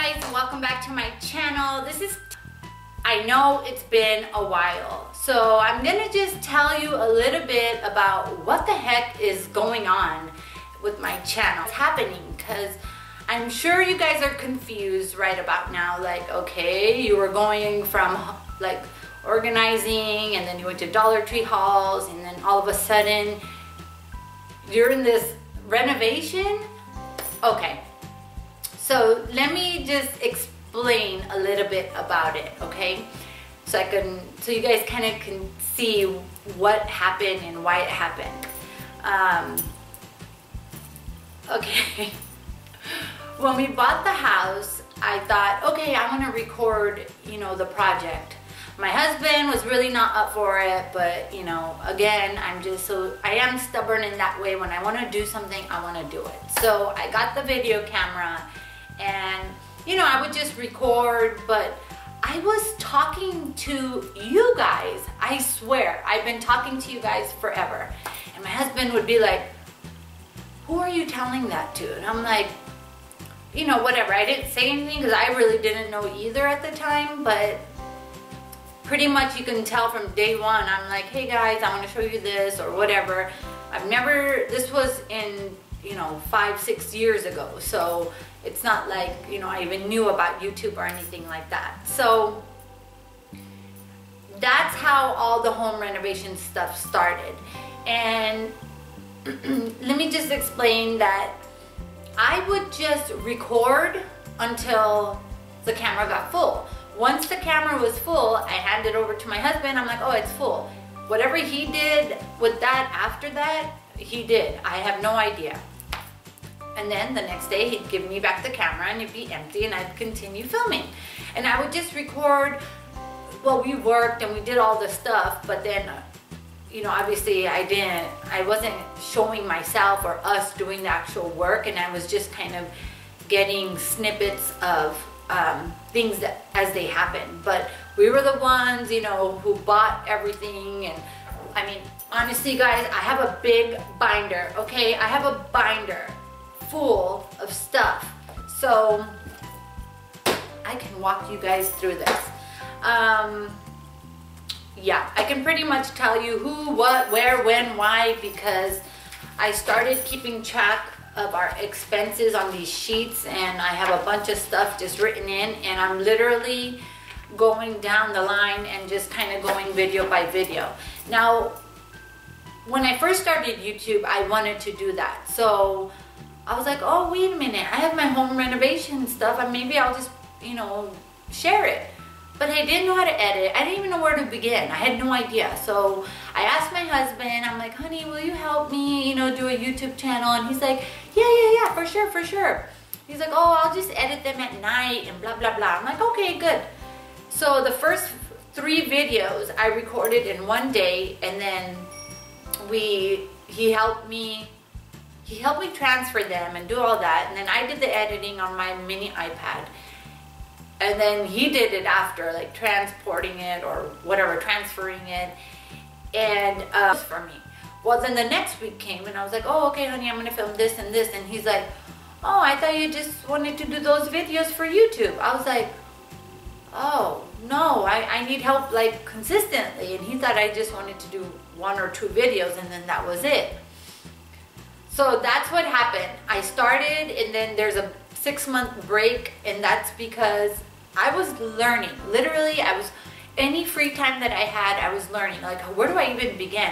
guys, welcome back to my channel. I know it's been a while, so I'm gonna just tell you a little bit about what the heck is going on with my channel. It's happening because I'm sure you guys are confused right about now. Like, okay, you were going from like organizing, and then you went to Dollar Tree hauls, and then all of a sudden you're in this renovation. Okay, so let me just explain a little bit about it, okay? So you guys kind of can see what happened and why it happened. Okay, when we bought the house, I thought, okay, I want to record, the project. My husband was really not up for it, but again, I am stubborn in that way. When I want to do something, I want to do it. So I got the video camera, and I would just record, but I was talking to you guys. I swear, I've been talking to you guys forever. And my husband would be like, who are you telling that to? And I'm like, whatever. I didn't say anything because I really didn't know either at the time, but pretty much you can tell from day one, I'm like, hey guys, I want to show you this or whatever. This was in, 5-6 years ago. So it's not like, I even knew about YouTube or anything like that. So that's how all the home renovation stuff started. And let me just explain that I would just record until the camera got full. Once the camera was full, I handed it over to my husband. I'm like, oh, it's full. Whatever he did with that after that, he did. I have no idea. And then the next day, he'd give me back the camera and it'd be empty, and I'd continue filming. And I would just record. Well, we worked and we did all the stuff, but then, obviously I wasn't showing myself or us doing the actual work, and I was just kind of getting snippets of things as they happen. But we were the ones, who bought everything. And I mean, honestly guys, I have a big binder, okay? I have a binder full of stuff. So I can walk you guys through this. Yeah, I can pretty much tell you who, what, where, when, why, because I started keeping track of our expenses on these sheets, and I have a bunch of stuff just written in, and I'm literally going down the line and just kind of going video by video. Now, when I first started YouTube, I wanted to do that. So I was like, oh, wait a minute, I have my home renovation stuff, and maybe I'll just, share it. But I didn't know how to edit. I didn't even know where to begin. I had no idea. So I asked my husband, I'm like, honey, will you help me, do a YouTube channel? And he's like, yeah, for sure. He's like, oh, I'll just edit them at night and blah, blah, blah. I'm like, okay, good. So the first 3 videos I recorded in one day, and then he helped me transfer them and do all that. And then I did the editing on my mini iPad. And then he did it after, like transporting it or whatever, transferring it, and for me. Well, then the next week came, and I was like, oh, okay, honey, I'm gonna film this and this. And he's like, oh, I thought you just wanted to do those videos for YouTube. I was like, oh, no, I need help like consistently. And he thought I just wanted to do 1 or 2 videos, and then that was it. So that's what happened. I started, and then there's a 6-month break, and that's because I was learning. Literally, any free time that I had, I was learning. Like, where do I even begin?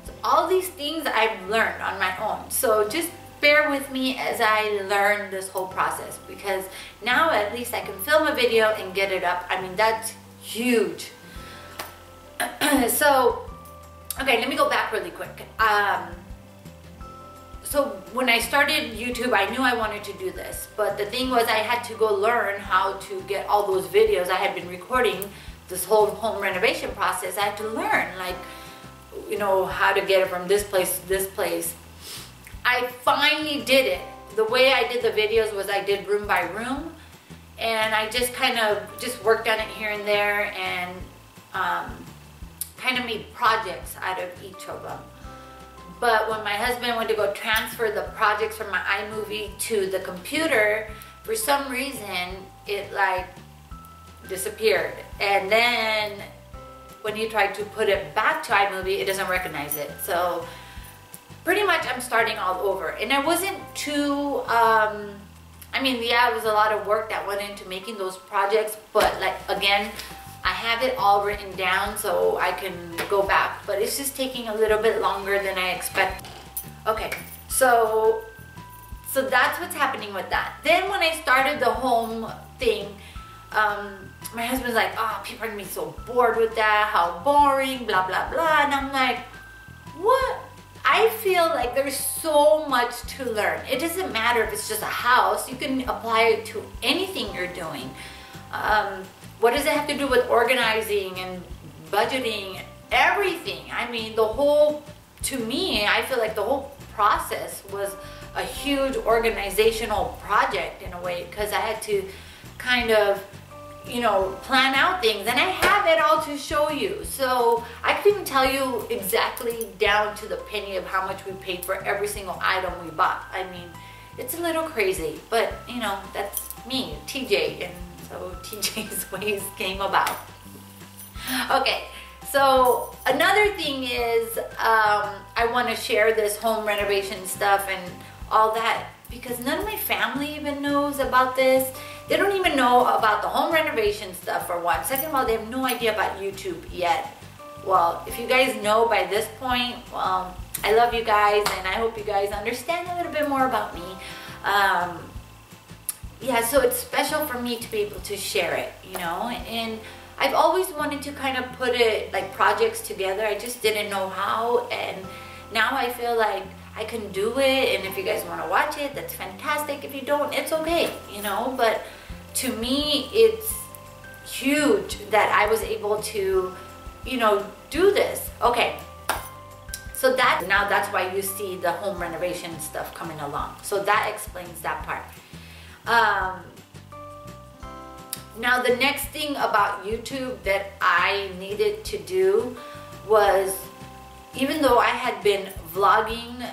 So all these things I've learned on my own. So just bear with me as I learn this whole process, because now at least I can film a video and get it up. I mean, that's huge. So, okay, let me go back really quick. So when I started YouTube, I knew I wanted to do this, but the thing was I had to go learn how to get all those videos I had been recording, this whole home renovation process. I had to learn, like, how to get it from this place to this place. I finally did it. The way I did the videos was I did room by room, and I just kind of worked on it here and there, and kind of made projects out of each of them. But when my husband went to go transfer the projects from my iMovie to the computer, for some reason it like disappeared, and then when you try to put it back to iMovie, it doesn't recognize it. So pretty much I'm starting all over, and I wasn't too I mean, yeah, it was a lot of work that went into making those projects, but like again, I have it all written down so I can go back, but it's just taking a little bit longer than I expected. Okay, so that's what's happening with that. Then when I started the home thing, my husband's like, oh, people are gonna be so bored with that, how boring, blah, blah, blah. And I'm like, what? I feel like there's so much to learn. It doesn't matter if it's just a house. You can apply it to anything you're doing. What does it have to do with organizing and budgeting, everything? I mean, to me, I feel like the whole process was a huge organizational project in a way, because I had to kind of, you know, plan out things, and I have it all to show you. So I can even tell you exactly down to the penny of how much we paid for every single item we bought. I mean, it's a little crazy, but you know, that's me, TJ, and so Tj'sWays came about. Okay, so another thing is I want to share this home renovation stuff and all that, because none of my family even knows about this. They don't even know about the home renovation stuff, for one. Second of all, they have no idea about YouTube yet. Well, if you guys know by this point, well, I love you guys, and I hope you guys understand a little bit more about me. Yeah, so it's special for me to be able to share it, you know, and I've always wanted to kind of put it like projects together. I just didn't know how, and now I feel like I can do it, and if you guys want to watch it, that's fantastic. If you don't, it's okay, you know, but to me, it's huge that I was able to, you know, do this. Okay, so now that's why you see the home renovation stuff coming along. So that explains that part. Now the next thing about YouTube that I needed to do was, even though I had been vlogging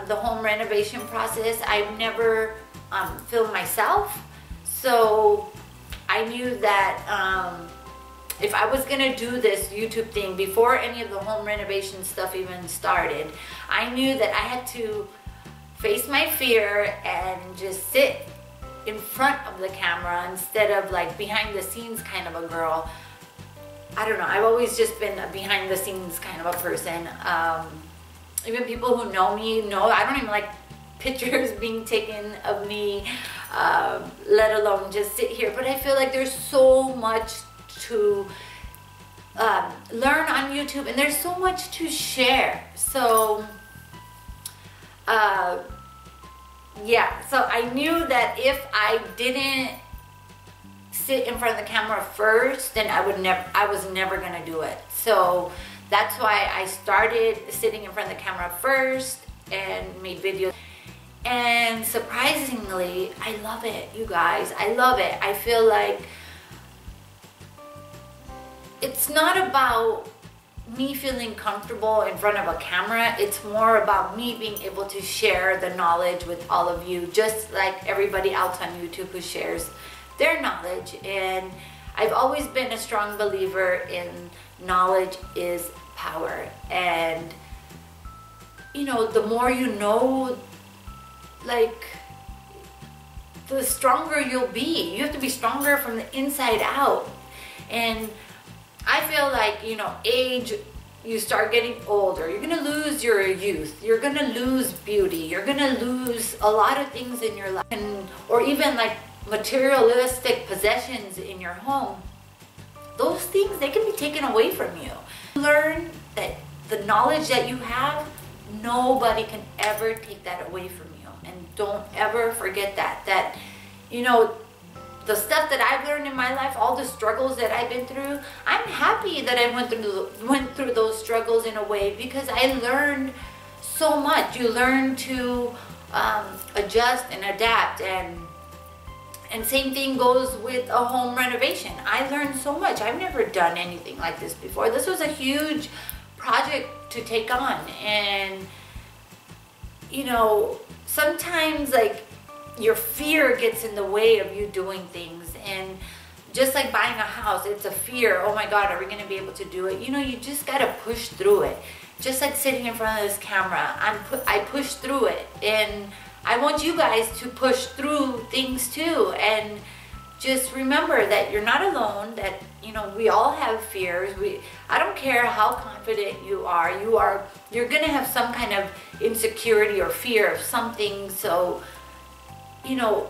the home renovation process, I've never filmed myself. So I knew that if I was gonna do this YouTube thing before any of the home renovation stuff even started, I knew that I had to face my fear and just sit in front of the camera instead of like behind the scenes kind of a girl. I don't know, I've always just been a behind the scenes kind of a person. Even people who know me know I don't even like pictures being taken of me, let alone just sit here. But I feel like there's so much to learn on YouTube, and there's so much to share. So yeah, so I knew that if I didn't sit in front of the camera first, then I was never gonna do it. So that's why I started sitting in front of the camera first and made videos. And surprisingly, I love it, you guys. I love it. I feel like it's not about me feeling comfortable in front of a camera. It's more about me being able to share the knowledge with all of you, just like everybody else on YouTube who shares their knowledge. And I've always been a strong believer in knowledge is power. And you know, the more you know, like, the stronger you'll be. You have to be stronger from the inside out. And I feel like, you know, age, you start getting older, you're gonna lose your youth, you're gonna lose beauty, you're gonna lose a lot of things in your life, or even like materialistic possessions in your home. Those things, they can be taken away from you. Learn that the knowledge that you have, nobody can ever take that away from you. And don't ever forget that, you know, the stuff that I've learned in my life, all the struggles that I've been through, I'm happy that I went through those struggles in a way, because I learned so much. You learn to adjust and adapt, and same thing goes with a home renovation. I learned so much. I've never done anything like this before. This was a huge project to take on, and you know, sometimes like your fear gets in the way of you doing things. And just like buying a house, it's a fear. Oh my God, are we gonna be able to do it? You know, you just gotta push through it. Just like sitting in front of this camera, I push through it, and I want you guys to push through things too. And just remember that you're not alone, that, you know, we all have fears. I don't care how confident you are, you're gonna have some kind of insecurity or fear of something. So, you know,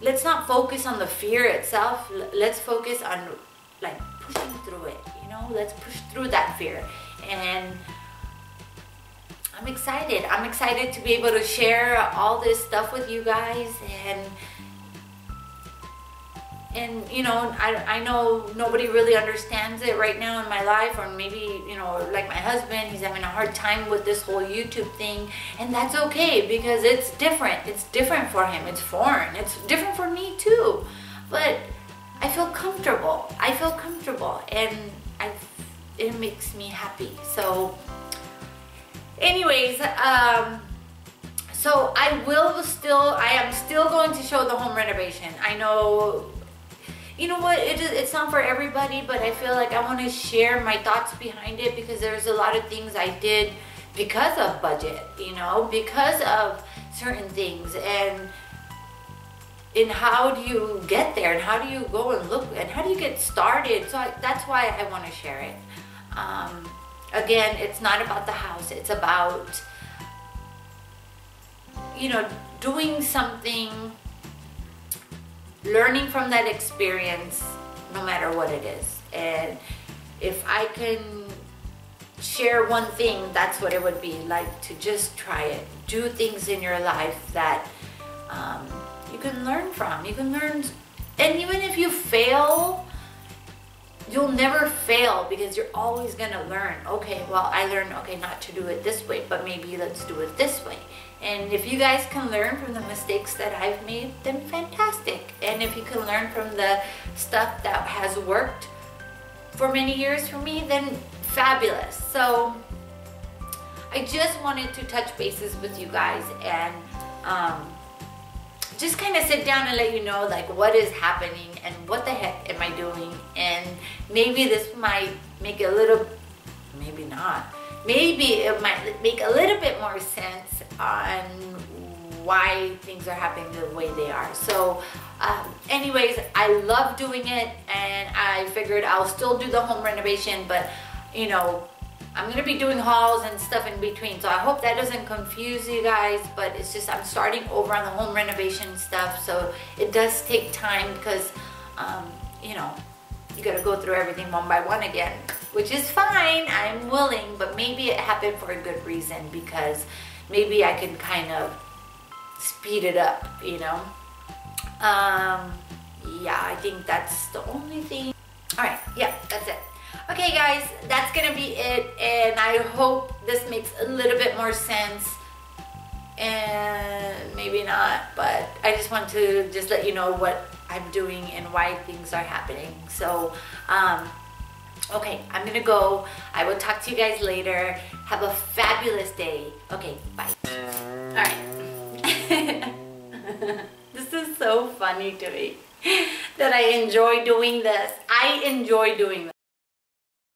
let's not focus on the fear itself. Let's focus on like pushing through it, you know, let's push through that fear. And I'm excited. I'm excited to be able to share all this stuff with you guys. And you know, I know nobody really understands it right now in my life, or maybe, you know, like my husband, he's having a hard time with this whole YouTube thing, and that's okay, because it's different. It's different for him. It's foreign. It's different for me too. But I feel comfortable. I feel comfortable, and it makes me happy. So anyways, so I am still going to show the home renovation. I know, you know what, it's not for everybody, but I feel like I want to share my thoughts behind it, because there's a lot of things I did because of budget, you know, because of certain things, and how do you get there, and how do you go and look, and how do you get started. So that's why I want to share it. Again, it's not about the house, it's about, you know, doing something, learning from that experience, no matter what it is. And if I can share one thing, that's what it would be like, to just try it. Do things in your life that you can learn from. You can learn, and even if you fail, you'll never fail, because you're always gonna learn. Okay, well, I learned, okay, not to do it this way, but maybe let's do it this way. And if you guys can learn from the mistakes that I've made, then fantastic. And if you can learn from the stuff that has worked for many years for me, then fabulous. So I just wanted to touch bases with you guys, and just kind of sit down and let you know like what is happening and what the heck am I doing. And maybe this might make a little, maybe not, maybe it might make a little bit more sense on why things are happening the way they are. So anyways, I love doing it, and I figured I'll still do the home renovation, but you know, I'm gonna be doing hauls and stuff in between, so I hope that doesn't confuse you guys. But it's just I'm starting over on the home renovation stuff, so it does take time, because you know, you gotta go through everything one by one again, which is fine, I'm willing, but maybe it happened for a good reason, because maybe I can kind of speed it up, you know. Yeah, I think that's the only thing. All right, yeah, that's it. Okay guys, that's gonna be it, and I hope this makes a little bit more sense, and maybe not, but I just want to just let you know what I'm doing and why things are happening. So okay, I'm gonna go. I will talk to you guys later. Have a fabulous day. Okay, bye. All right. This is so funny to me that I enjoy doing this. I enjoy doing this.